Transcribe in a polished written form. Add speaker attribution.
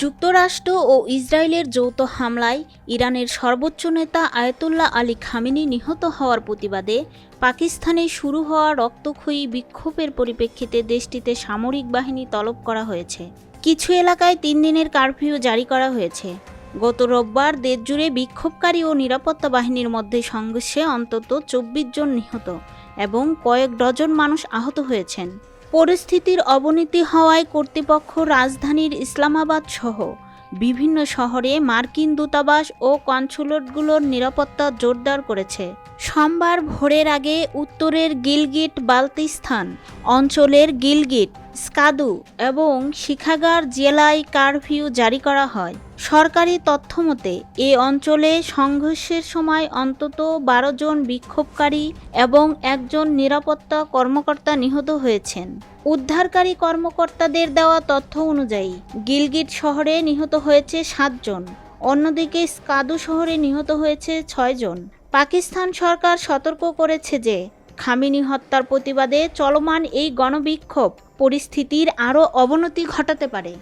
Speaker 1: যুক্তরাষ্ট্র ও ইসরায়েলের যৌথ হামলায় ইরানের সর্বোচ্চ নেতা আয়াতুল্লাহ আলী খামেনি নিহত হওয়ার প্রতিবাদে পাকিস্তানে শুরু হওয়া রক্তক্ষয়ী বিক্ষোভের পরিপ্রেক্ষিতে দেশটিতে সামরিক বাহিনী তলব করা হয়েছে। কিছু এলাকায় 3 দিনের কারফিউ জারি করা হয়েছে। গত রোববার দেশজুড়ে বিক্ষোভকারী ও নিরাপত্তা বাহিনীর মধ্যে সংঘর্ষে অন্তত 24 জন নিহত এবং কয়েক ডজন মানুষ আহত হয়েছেন। পরিস্থিতির অবনতি হওয়ায় কর্তৃপক্ষ রাজধানীর ইসলামাবাদ সহ বিভিন্ন শহরে মার্কিন দূতাবাস ও কনস্যুলেটগুলোর নিরাপত্তা জোরদার করেছে। সোমবার ভোরের আগে উত্তরের গিলগিট বালতিস্তান অঞ্চলের গিলগিট, স্কাদু এবং শিখাগার জেলায় কারফিউ জারি করা হয়। সরকারি তথ্যমতে এ অঞ্চলে সংঘর্ষের সময় অন্তত 12 জন বিক্ষোভকারী এবং একজন নিরাপত্তা কর্মকর্তা নিহত হয়েছেন। উদ্ধারকারী কর্মকর্তাদের দেওয়া তথ্য অনুযায়ী গিলগিট শহরে নিহত হয়েছে 7 জন, অন্যদিকে স্কাদু শহরে নিহত হয়েছে 6 জন। পাকিস্তান সরকার সতর্ক করেছে যে খামেনি হত্যার প্রতিবাদে চলমান এই গণবিক্ষোভ পরিস্থিতির আরও অবনতি ঘটাতে পারে।